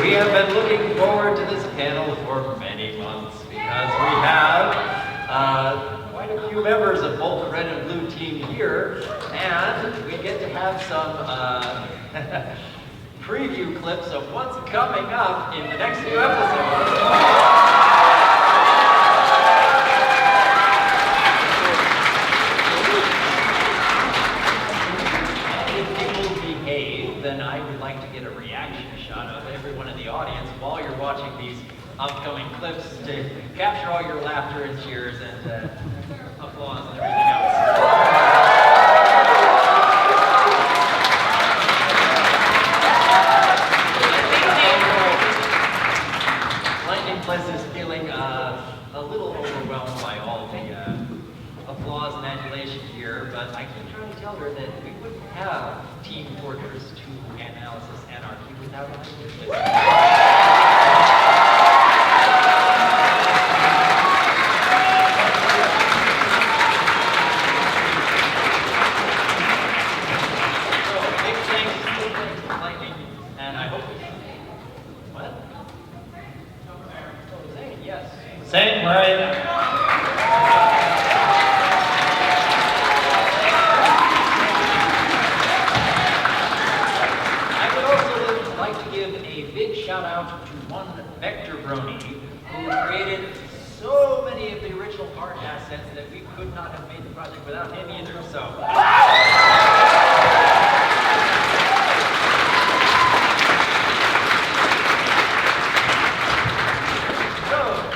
We have been looking forward to this panel for many months because we have quite a few members of both the red and blue team here, and we get to have some preview clips of what's coming up in the next few episodes. Then I would like to get a reaction shot of everyone in the audience while you're watching these upcoming clips to capture all your laughter and cheers and applause and everything else. Lightning Bliss is feeling a little overwhelmed by all the applause and adulation here, but I keep trying to tell her that we wouldn't have Team Fortress 2 Analysis Anarchy without Lightning Bliss. So, big thanks to Lightning, and I hope what? Zane, yes. Zane, right? Shout out to one Vector Brony who created so many of the original art assets that we could not have made the project without him either. So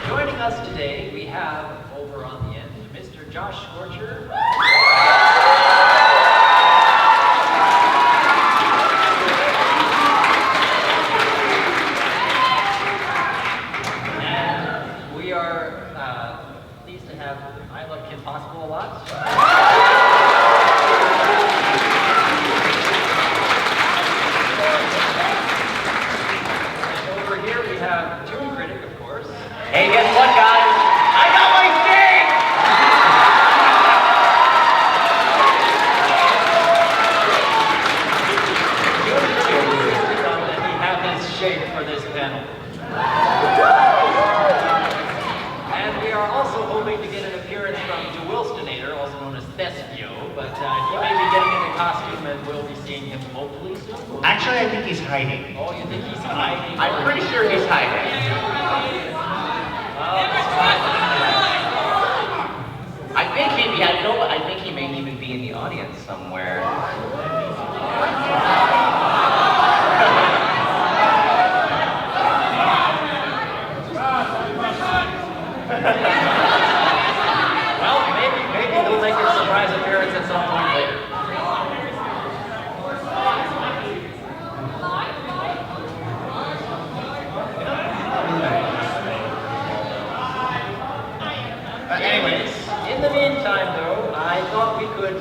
joining us today, we have over on the end Mr. Josh Scorcher. Possible a lot. And over here we have Toon Critic, of course. Hey, guess what, guys? I got my thing! That we have his shape for this panel. And we are also hoping to get an appearance from DeWilstonator, also known as Thespio, but he may be getting into costume and we'll be seeing him hopefully soon. Actually, I think he's hiding. Oh, you think he's hiding? I'm pretty sure he's hiding. I think he may even be in the audience somewhere. Well, maybe he'll make a surprise appearance at some point later. Anyways, in the meantime, though, I thought we could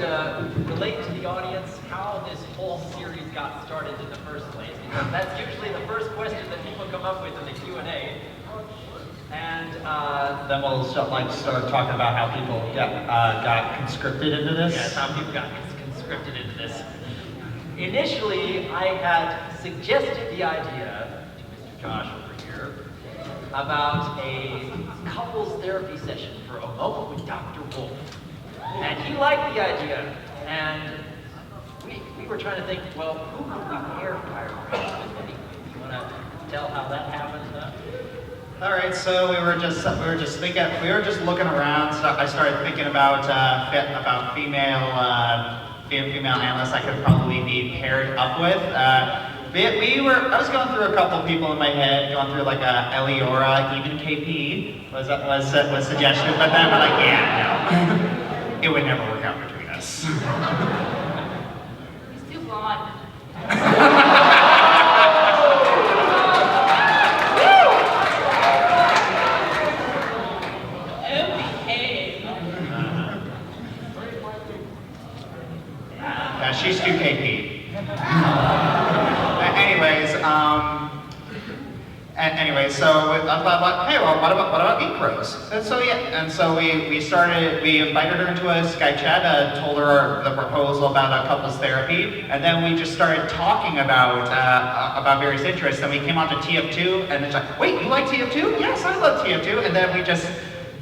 relate to the audience how this whole series got started in the first place, because that's usually the first question that people come up with in the Q&A. And then we'll start talking about how people got conscripted into this. Yes, how people got conscripted into this. Initially, I had suggested the idea to Mr. Josh over here about a couples therapy session for a moment with Dr. Wolf. And he liked the idea. And we were trying to think, well, who could we pair fire with? You want to tell how that happened? All right, so we were just looking around. So I started thinking about female analysts I could probably be paired up with. I was going through a couple of people in my head, going through like Eliora, even KP was suggested, but then we're like, yeah, no, it would never work out between us. He's too blonde. She's too KP. Anyways, Anyway, so I thought, hey, well, what about ink crows? And so we invited her into a Skype chat, told her the proposal about couples therapy, and then we just started talking about various interests. And we came on to TF2, and it's like, wait, you like TF2? Yes, I love TF2. And then we just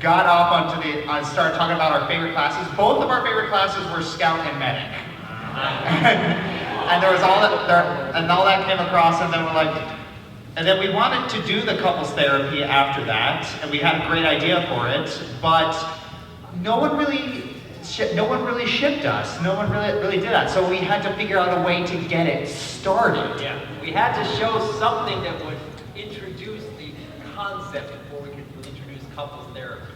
got off onto started talking about our favorite classes. Both of our favorite classes were Scout and Medic. And there was all that came across, and then we're like. And then we wanted to do the couples therapy after that, and we had a great idea for it, but no one really shipped us. No one really did that. So we had to figure out a way to get it started. Yeah, we had to show something that would introduce the concept before we could introduce couples therapy.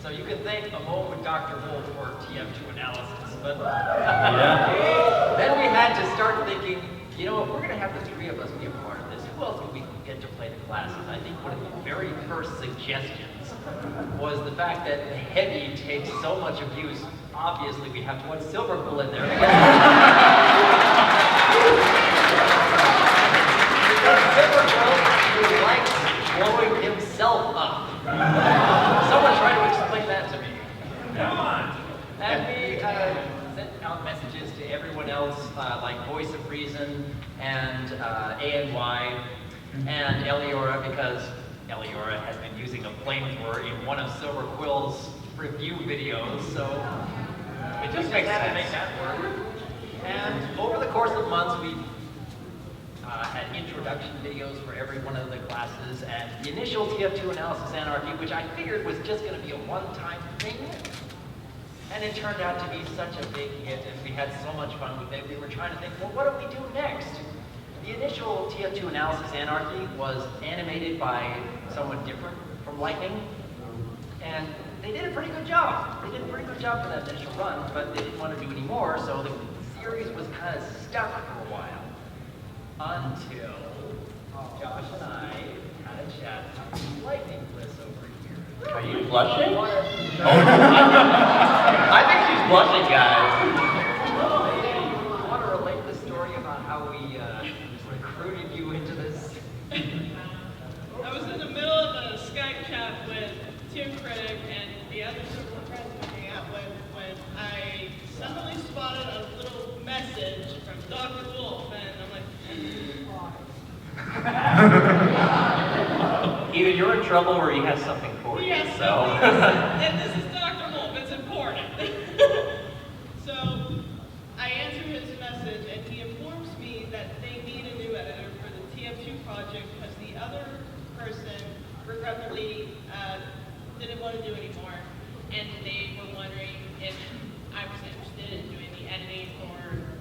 So you can thank a moment with Dr. Wolf for TF2 analysis, but then we had to start thinking, you know, if we're going to have the three of us be a part of this, who else can we get to play the classes? I think one of the very first suggestions was the fact that the heavy takes so much abuse. Obviously, we have to put Silver Quill in there because Silver Quill actually likes blowing himself up. Someone try to explain that to me. Come on. And we sent out messages to everyone else, like Voice of Reason and ANY and Eliora, because Eliora has been using a flamethrower in one of Silver Quill's review videos, so we just had to make that work. And over the course of months, we had introduction videos for every one of the classes, and the initial TF2 analysis Anarchy, which I figured was just going to be a one-time thing. And it turned out to be such a big hit, and we had so much fun with it. We were trying to think, well, what do we do next? The initial TF2 analysis Anarchy was animated by someone different from Lightning, and they did a pretty good job. They did a pretty good job for that initial run, but they didn't want to do any more, so the series was kind of stuck for a while. Until Josh and I had a chat with Lightning Bliss over here. Are you blushing? I think she's blushing, guys. You want to relate the story about how we recruited you into this? I was in the middle of a Skype chat with Tim Critic and the other circle of friends we hang out with when I suddenly spotted a little message from Dr. Wolf, and I'm like, Either you're in trouble or he has something for you. yes, So. and this is Dr. Wolf, it's important. So I answer his message, and he informs me that they need a new editor for the TF2 project because the other person regrettably didn't want to do anymore, and they were wondering if I was interested in doing the editing for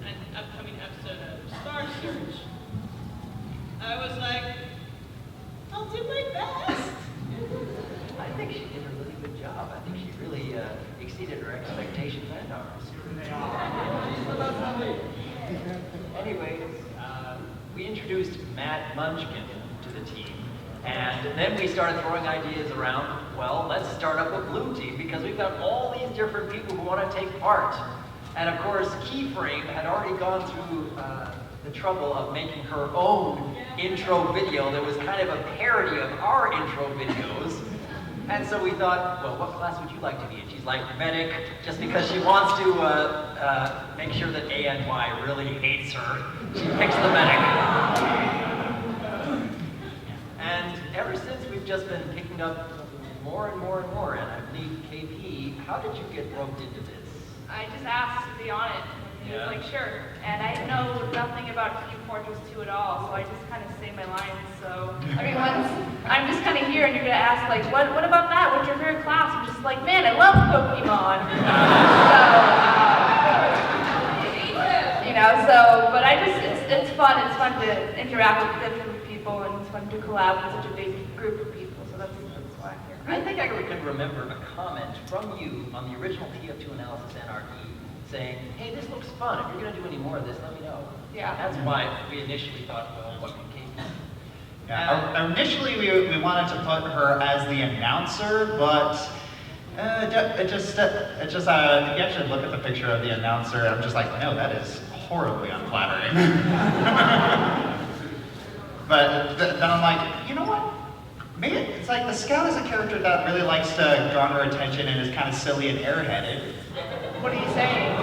an upcoming episode of Star Search. I was like, I'll do my best. I think she did a really good job. I think she really exceeded her expectations and ours. Anyways, we introduced Matt Munchkin to the team, and then we started throwing ideas around. Well, let's start up a blue team because we've got all these different people who want to take part. And of course, Keyframe had already gone through the trouble of making her own intro video that was kind of a parody of our intro videos. And so we thought, well, what class would you like to be in? She's like, Medic, just because she wants to make sure that ANY really hates her. She picks the Medic. And ever since, we've just been picking up more and more and more. And I believe, KP, how did you get roped into this? I just asked to be on it. He was like, sure. And I know nothing about King Fortress 2 at all, so I just kind of say my lines. So, I mean, once I'm just kind of here and you're going to ask, like, what about that? What's your favorite class? I'm just like, man, I love Pokemon. But I just, it's fun. It's fun to interact with different people, and it's fun to collab with such a big group of people. So that's why I'm here. I think I can remember a comment from you on the original TF2 analysis Anarchy saying, hey, this looks fun. If you're going to do any more of this, let me know. Yeah. That's why we initially thought, well, what can Kate do? Yeah, initially we wanted to put her as the announcer, but if you actually look at the picture of the announcer, I'm just like, no, that is horribly unflattering. But then I'm like, you know what? maybe it's like the Scout is a character that really likes to garner attention and is kind of silly and airheaded. What are you saying?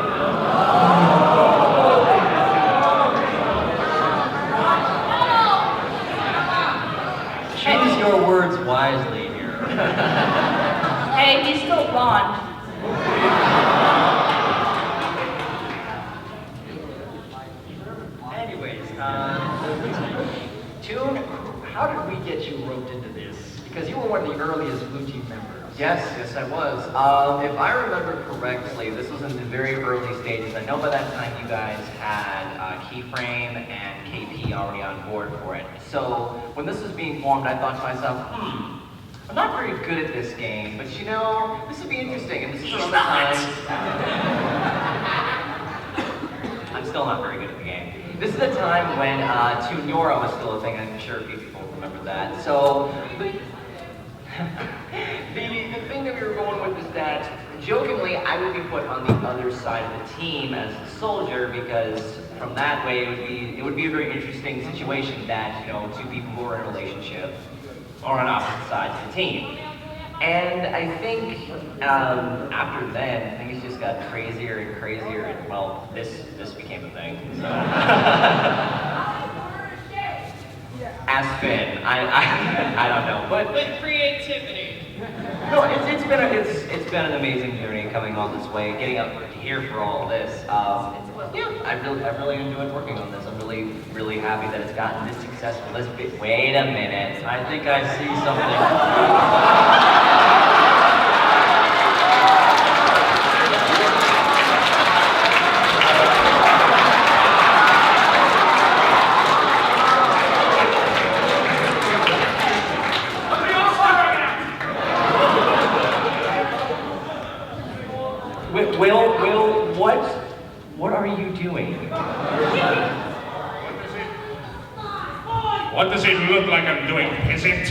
Choose your words wisely here. Hey, he's still blonde. Anyways, Toon, how did we get you roped into this? Because you were one of the earliest Blue Team members. Yes, I was. If I remember correctly, this was in the very early stages. I know by that time you guys had Keyframe and KP already on board for it. So when this was being formed, I thought to myself, I'm not very good at this game, but you know, this would be interesting. And this is around the time. I'm still not very good at the game. This is the time when Tunora was still a thing. I'm sure a few people remember that. So the thing that we were going with is that, jokingly, I would be put on the other side of the team as a soldier, because from that way it would be a very interesting situation that, you know, two people who are in a relationship are on opposite sides of the team. And I think after then, things just got crazier and crazier, and well, this became a thing. So. As Finn, I don't know, but With creativity. no, it's been an amazing journey coming all this way, getting up here for all of this. Yeah, I've really enjoyed working on this. I'm really happy that it's gotten this successful. Wait a minute, I think I see something. Will, what are you doing? What does it look like I'm doing, peasant?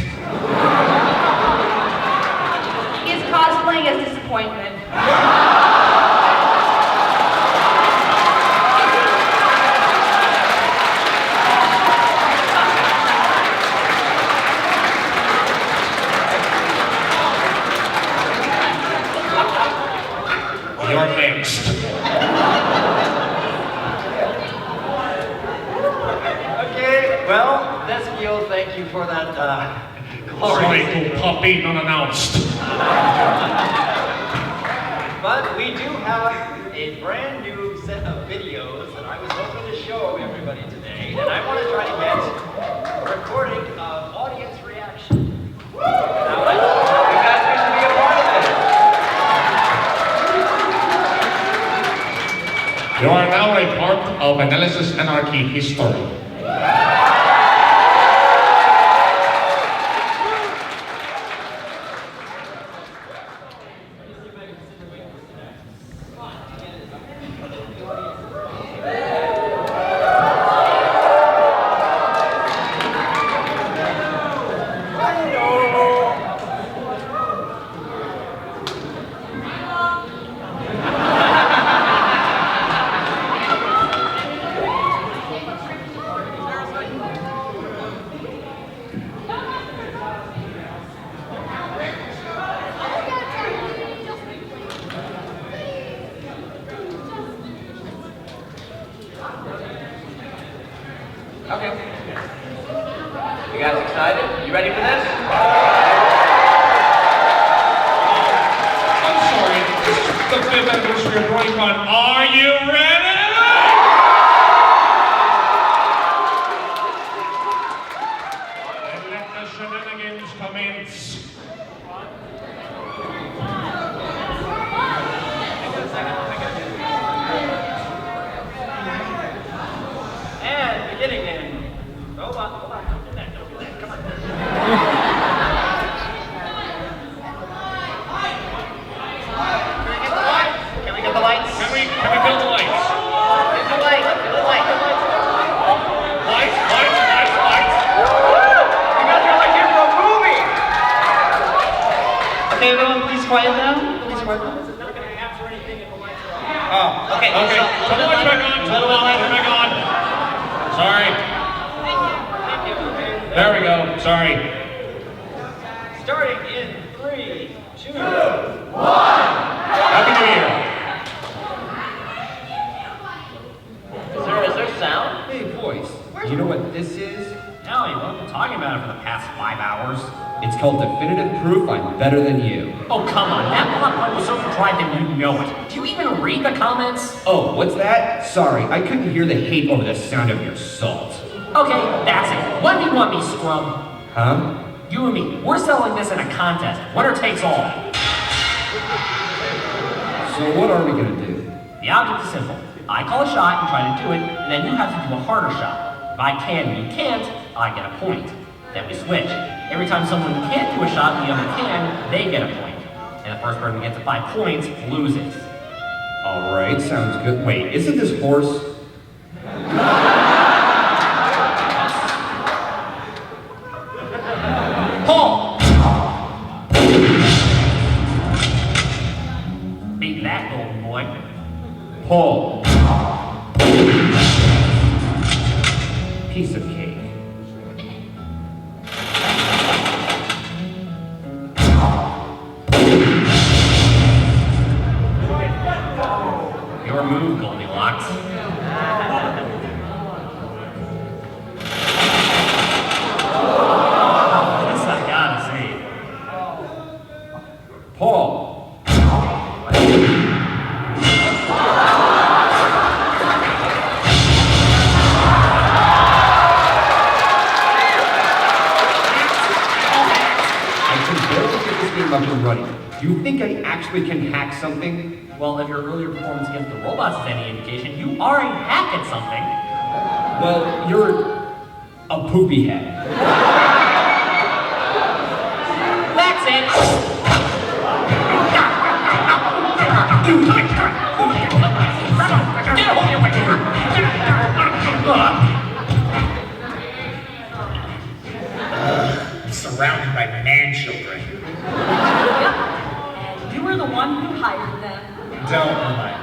He's cosplaying as disappointment. You're next. Okay, well, Deskio, thank you for that Sorry glorious. to pop in unannounced. But we do have a brand new set of videos that I was hoping to show everybody today, and I want to try to get a recording of audience reaction. Now, you guys wish to be a part of it. You are now a part of Analysis Anarchy history. Okay. You guys excited? You ready for this? I'm sorry, this is the 5th anniversary of BronyCon. Are you ready? Then let the shenanigans commence. And beginning in. Hold on. Don't do that. Come on. Can we get the lights? Can we build the lights? Get the light. Lights. You guys are like here for a movie. Okay, everyone, please quiet down. Please quiet down. This is not going to capture anything if the lights are off. Oh, okay. Okay, So, turn the lights back on. Turn the lights back on. Sorry. Thank you. There we go. Sorry. starting in 3, 2, 1. Happy New Year. Is there sound? Hey, boys, you know what this is? Now you won't been talking about it for the past 5 hours. It's called definitive proof I'm better than you. Oh, come on. That plot point was so contrived that you know it. Do you even read the comments? Oh, what's that? Sorry, I couldn't hear the hate over the sound of your salt. Okay, that's it. 1v1 me, scrub. Huh? You and me, we're selling this in a contest. Winner takes all. So what are we gonna do? The object is simple. I call a shot and try to do it, and then you have to do a harder shot. If I can and you can't, I get a point. Then we switch. Every time someone can't do a shot and the other can, they get a point. And the first person who gets to 5 points loses. Alright, sounds good. Wait, isn't this horse? Paul! Beat that, golden boy. Paul. Piece of cake. Your move, Goldilocks. This I gotta see. Paul. Up and running. Do you think I actually can hack something? Well, if your earlier performance against the robots is any indication, you are a hack at something. Well, you're a poopy head. That's it! Surrounded by man-children. And you were the one who hired them. Don't remind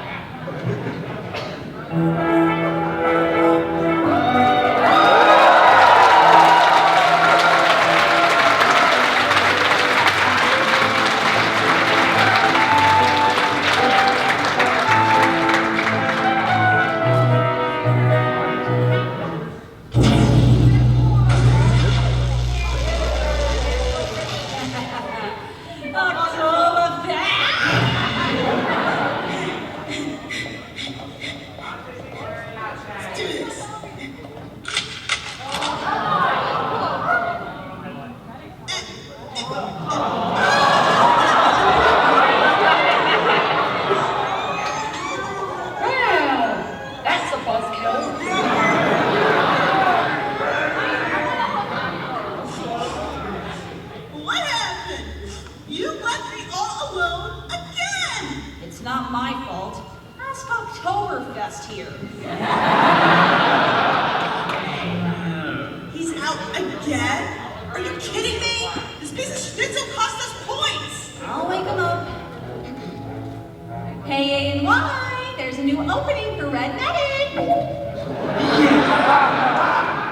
not my fault. Ask Oktoberfest here. He's out again? Are you kidding me? This piece of schnitzel cost us points! I'll wake him up. Hey, A and Y, there's a new opening for Red Netted.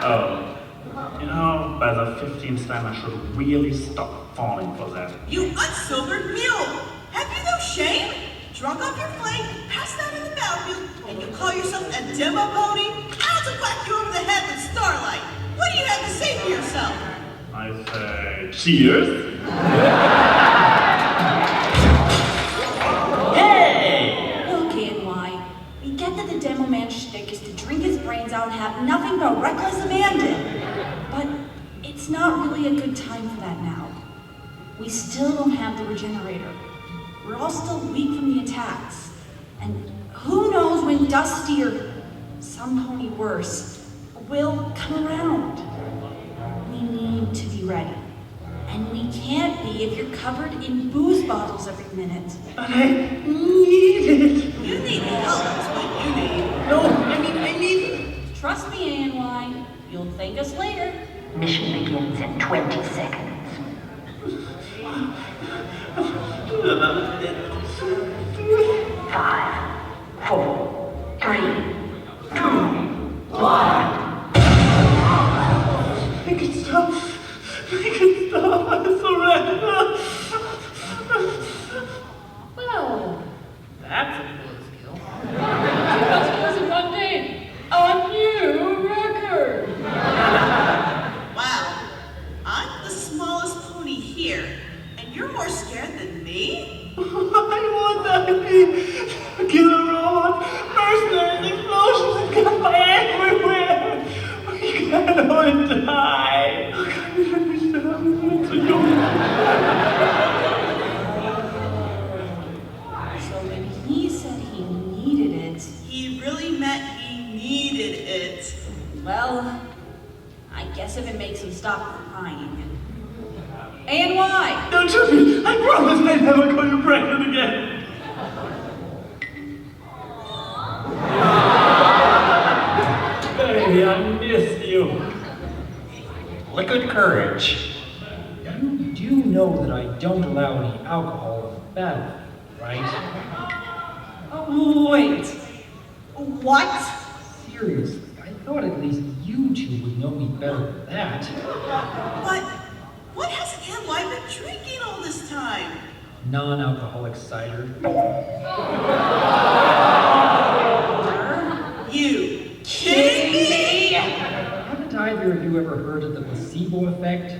Oh, you know, by the 15th time I should really stop falling for that. You unsilvered mule! Have you no shame? Drunk off your flake, passed out in the battlefield, and you call yourself a demo pony? I'll to whack you over the head with starlight. What do you have to say for yourself? I say, cheers! Hey! Look, A and Y, we get that the demo man's shtick is to drink his brains out and have nothing but reckless abandon. But it's not really a good time for that now. We still don't have the regenerator. We're all still weak from the attacks. And who knows when Dusty or some pony worse will come around. We need to be ready. And we can't be if you're covered in booze bottles every minute. I need it! You need help, is what you need. No, I need it! Trust me, A and Y, you'll thank us later. Mission begins in 20 seconds. 5, 4, 3, 2, 1. Make it stop! Make it stop! I surrender! more scared than me? I want that to be killer robots, mercenaries, explosions, and gunfire everywhere. We can't all die. So when he said he needed it, He really meant he needed it. well, I guess if it makes him stop crying. And why? Don't shoot me. I promise I'd never call you pregnant again. Baby, I miss you. Liquid courage. You do know that I don't allow any alcohol on the battlefield, right? Oh, wait. What? Seriously, I thought at least you two would know me better than that. But what has Anarchy been drinking all this time? Non-alcoholic cider. You kidding me? Haven't either of you ever heard of the placebo effect?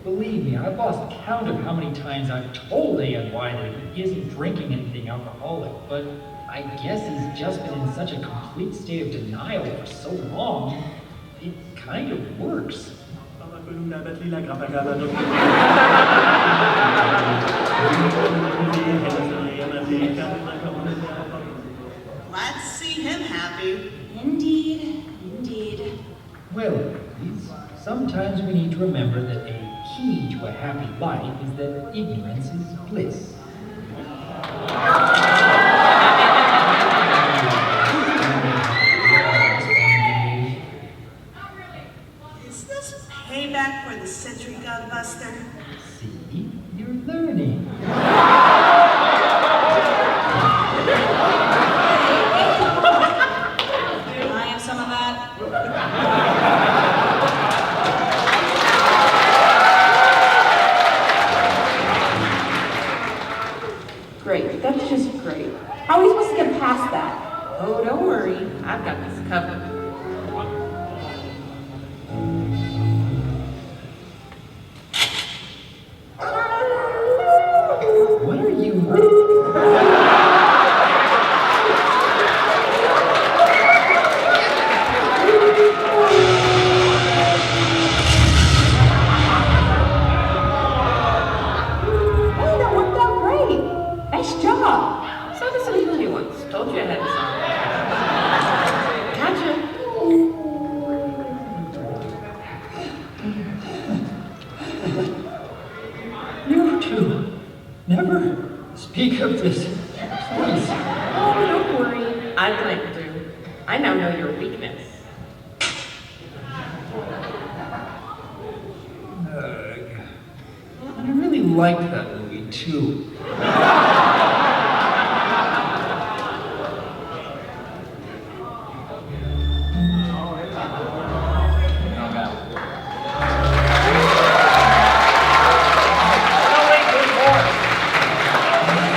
Believe me, I've lost count of how many times I've told ANY that he isn't drinking anything alcoholic, but I guess he's just been in such a complete state of denial for so long, it kind of works. Glad to see him happy. Indeed, indeed. Well, ladies, sometimes we need to remember that a key to a happy life is that ignorance is bliss. Is this payback for the Sentry Gunbuster? See, you're learning. Can I have some of that? Great, that's just great. How are we supposed to get past that? Oh, don't worry, I've got this covered. What are you... Hey, that worked out great. Nice job. So this is really once. Told you I had some. Gotcha. You two, never speak of this, please. Oh, don't worry. I've been able to. I now know your weakness. And I really liked that movie, too.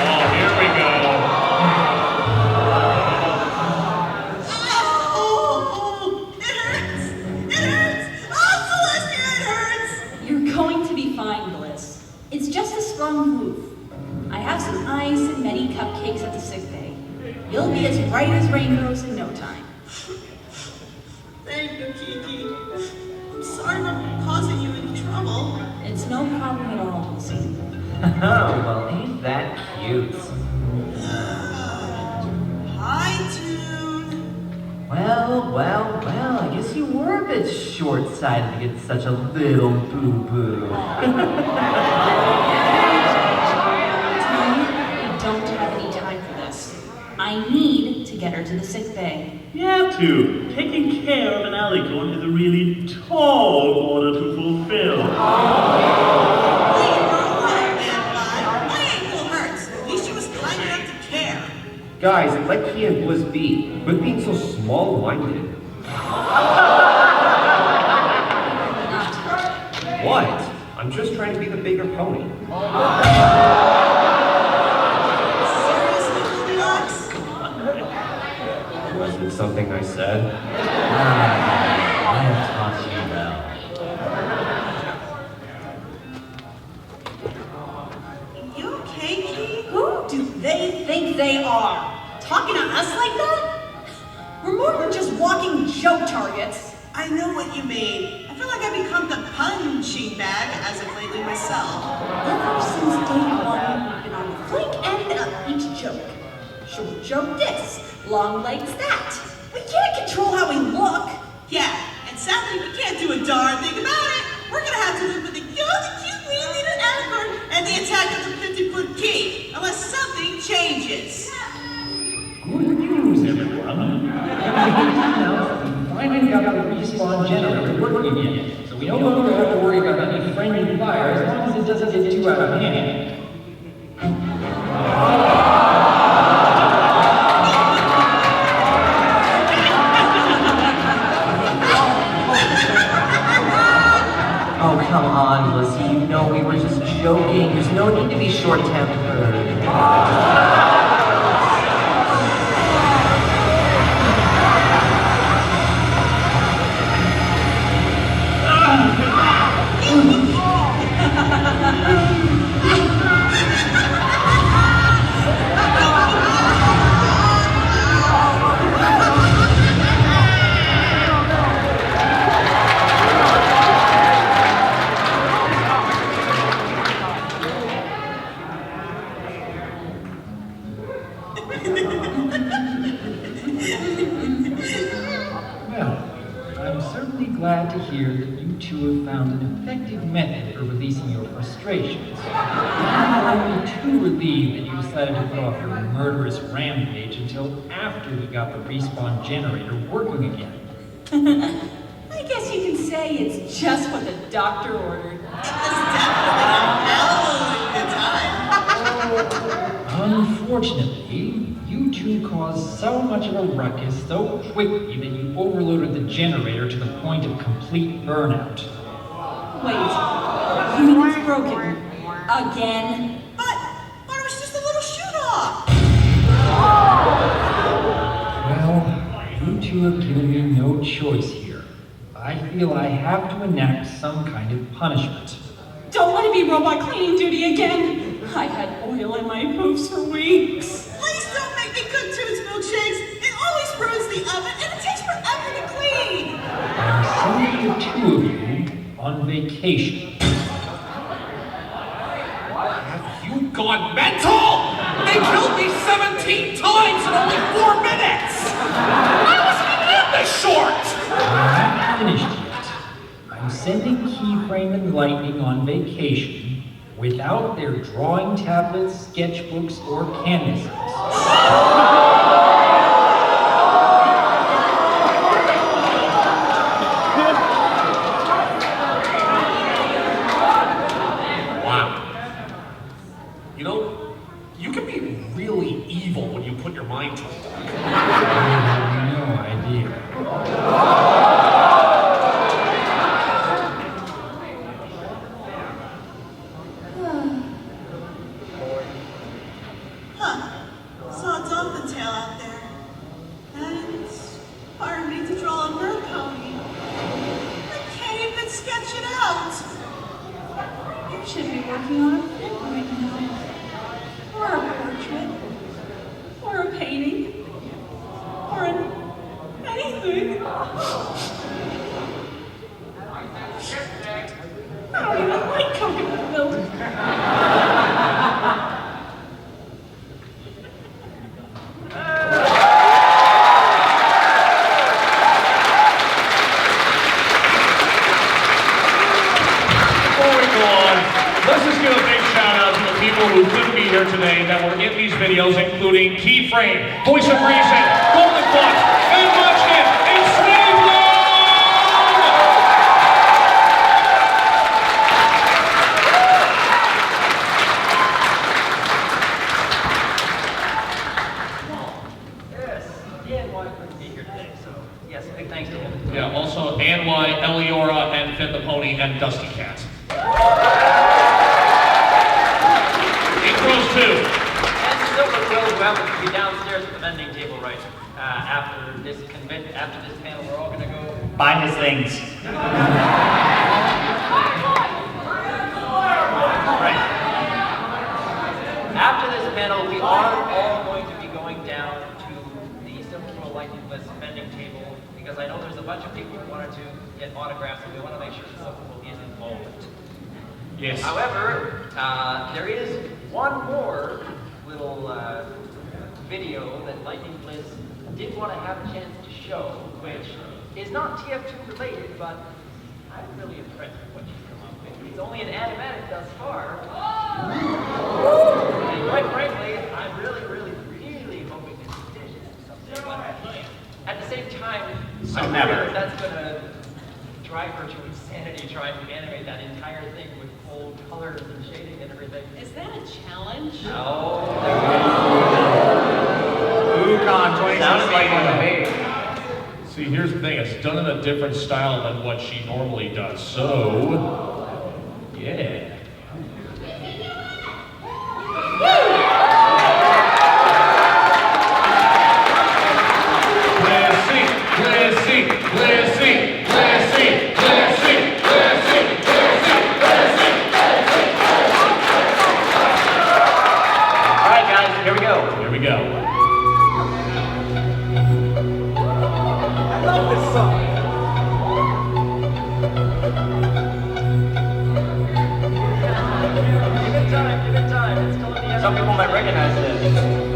Oh, here we go. Oh, it hurts! It hurts! Oh, Celestia, it hurts! You're going to be fine, Bliss. It's just a sprung hoof. I have some ice and many cupcakes at the sick bay. You'll be as bright as rainbows in no time. Thank you, Kiki. I'm sorry for causing you any trouble. It's no problem at all, Lucy. Oh, well, ain't that cute? Hi, Tune. Well, I guess you were a bit short-sighted to get such a little boo-boo. I don't have any time for this. I need to get her to the sick bay. Yeah, too. Taking care of an alicorn is a really tall order to fulfill. Hey, you're all right, man. My ankle hurts. At least she was kind enough to care. Guys, let Key and Bliss be. Quit being so small-minded. What? I'm just trying to be the bigger pony. Seriously, Goldilocks? Wasn't something I said? I have taught you well. You think they are? Talking to us like that? We're more than just walking joke targets. I know what you mean. I feel like I've become the punching bag as of lately myself. Ever since day one, we've been on the flank end of each joke. Short joke this, long legs that. We can't control how we look. Yeah, and sadly we can't do a darn thing about it. We're gonna have to live with the cute wee little alicorn and the attack of the 50-foot key, unless something changes. Good news, everyone. We finally got the respawn generator working again, so we no longer have to worry about any friendly fire as long as it doesn't get too out of hand. Oh, come on, Lizzie. You know we were just joking. There's no need to be short-tempered. Glad to hear that you two have found an effective method for releasing your frustrations. I'm only too relieved that you decided to put off your murderous rampage until after we got the respawn generator working again. I guess you can say it's just what the doctor ordered. Unfortunately, you two caused so much of a ruckus so quickly that you overloaded the generator to the point of complete burnout. Wait, you mean it's broken? Again? But it was just a little shoot-off! Well, you two have given me no choice here. I feel I have to enact some kind of punishment. Don't let it be robot cleaning duty again! I had oil in my hoofs for weeks. Please don't make me cook Toots milkshakes. It always ruins the oven and it takes forever to clean. I'm sending the two of you on vacation. Have you gone mental? They killed me 17 times in only 4 minutes! I wasn't even in this short! I'm not finished yet. I'm sending Keyframe and Lightning on vacation without their drawing tablets, sketchbooks, or canvases. Wow. You know, you can be really evil when you put your mind to it. I have no idea. Including Keyframe, Voice of Reason, Golden Fox, and Munchkin, and Slave Yes, DNY couldn't be here today, so yes, big thanks to him. Yeah, also Anwy, Eliora, and Finn the Pony, and Dusty Cat. Intros too. Who happens to be downstairs at the vending table right after this panel, we're all gonna go buy his things. Right. After this panel, we are all going to Yes. However, there is one more little video that Lightning Bliss did want to have a chance to show, which is not TF2 related, but I'm really impressed with what she's come up with. It's only an animatic thus far. And quite frankly, I'm really hoping it's auditions someday. But at the same time, So I'm never. wondering if that's going to drive her to insanity trying to animate that entire thing with bold colors and shading and everything. Is that a challenge? No. BronyCon 2016. Sounded like one to me. See, here's the thing. It's done in a different style than what she normally does. So, yeah. All right, guys, here we go. Here we go. Give it time. It's still in the end. Some people might recognize this.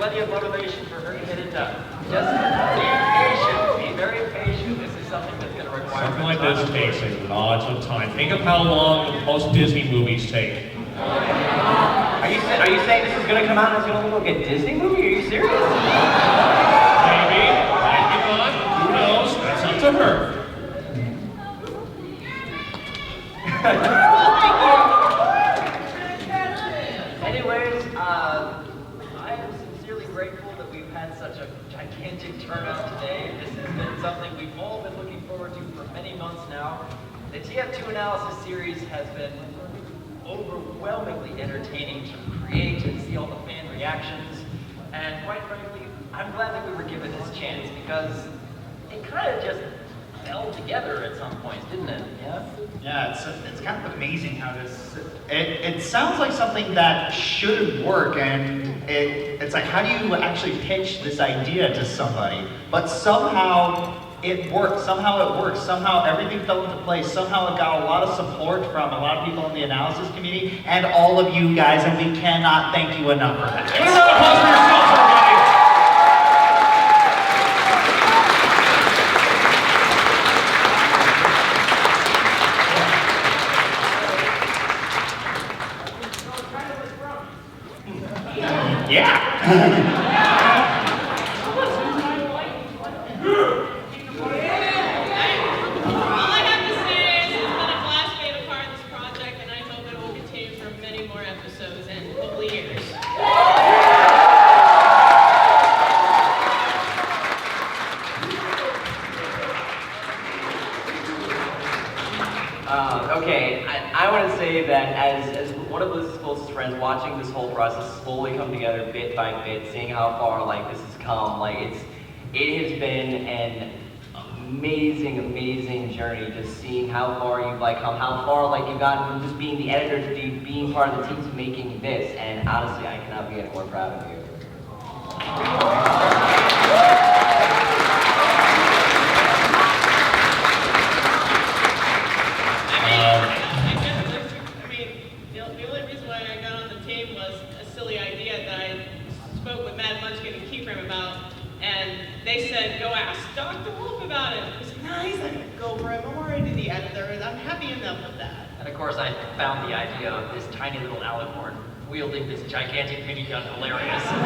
plenty of motivation for her to get it done. Just be patient, be very patient. This is something that's going to require Something like time. this takes a lot of time. Think of how long most Disney movies take. Are you saying this is gonna come out and it's gonna look like a Disney movie? Are you serious? Maybe, maybe not. Who knows? That's up to her. Anyways, I am sincerely grateful that we've had such a gigantic turnout today. This has been something we've all been looking forward to for many months now. The TF2 analysis series has been overwhelmingly entertaining to create and see all the fan reactions. And quite frankly, I'm glad that we were given this chance because it kind of just fell together at some points, didn't it? Yeah? Yeah, it's kind of amazing how this, it sounds like something that should work, and it's like, how do you actually pitch this idea to somebody? But somehow it worked, somehow everything fell into place, somehow it got a lot of support from a lot of people in the analysis community, and all of you guys, and we cannot thank you enough for that. Give it a round of applause for yourselves, everybody. Yeah. All I have to say is it's been a blast being a part of this project, and I hope it will continue for many more episodes and hopefully years. Okay, I want to say that as one of Liz's closest friends, watching this whole process slowly come together bit by bit, seeing how far this has come, it has been an amazing journey. Just seeing how far you've come, how far you've gotten from just being the editor to being part of the team to making this. And honestly, I cannot be any more proud of you. The only reason why I got on the team was a silly idea that I spoke with Matt Munchkin and Keyframe about, and they said, go ask Dr. Wolf about it. I said, nah, he's not going to go for it. I'm already the editor, and I'm happy enough with that. And of course, I found the idea of this tiny little alicorn wielding this gigantic minigun hilarious. And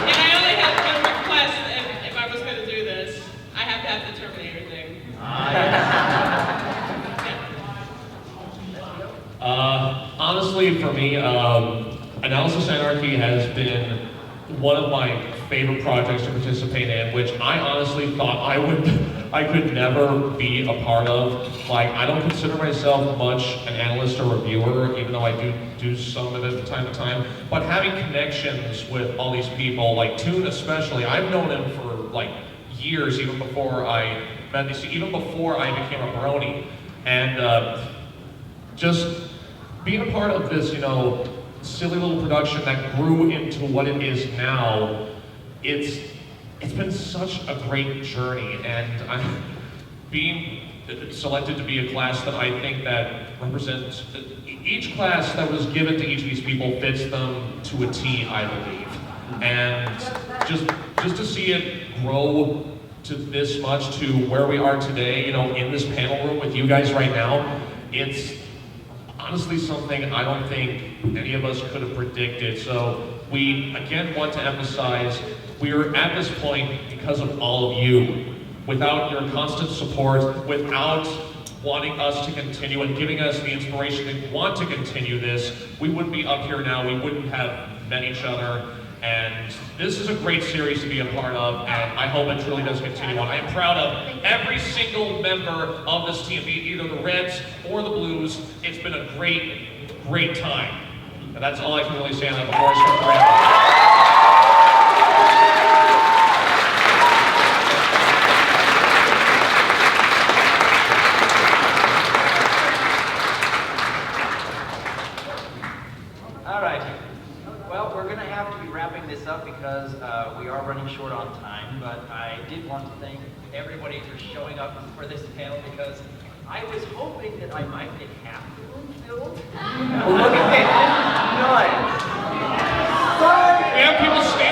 I only have one request if I was going to do this. I have to have the Terminator thing. Honestly, for me, Analysis Anarchy has been one of my favorite projects to participate in, which I honestly thought I could never be a part of. I don't consider myself much an analyst or reviewer, even though I do some of it from time to time. But having connections with all these people, Toon especially, I've known him for years, even before I met these, even before I became a Brony, and just being a part of this, silly little production that grew into what it is now, it's been such a great journey, and I'm being selected to be a class that I think that represents, each class that was given to each of these people fits them to a T, I believe. And just to see it grow to this much, to where we are today, in this panel room with you guys right now, it's honestly something I don't think any of us could have predicted. So we, again, want to emphasize, we are at this point because of all of you. Without your constant support, without wanting us to continue and giving us the inspiration to want to continue this, we wouldn't be up here now, we wouldn't have met each other. And this is a great series to be a part of, and I hope it truly does continue on. I am proud of every single member of this team, be it either the Reds or the Blues. It's been a great time. And that's all I can really say on that before I start the wrap All right. Well, we're going to have to be wrapping this up because we are running short on time, but I did want to thank everybody for showing up for this panel because I was hoping that I might get half the room filled. Look at this, this is nuts. We have people standing.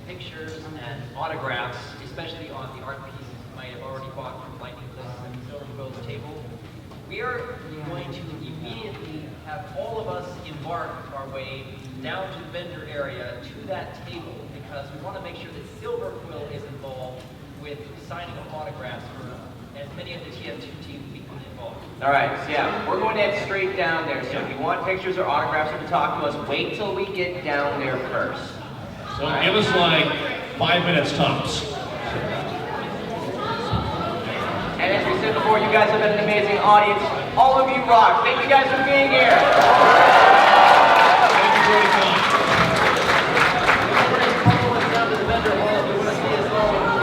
pictures and autographs, especially on the art pieces you might have already bought from Lightning Cliffs and Silver Quill's table. We are going to immediately have all of us embark our way down to the vendor area to that table because we want to make sure that Silver Quill is involved with signing of autographs for as many of the TF2 team we can involve. All right, so yeah, we're going to head straight down there. So if you want pictures or autographs or to talk to us, wait till we get down there first. So give us like 5 minutes tops. And as we said before, you guys have been an amazing audience. All of you rock. Thank you guys for being here.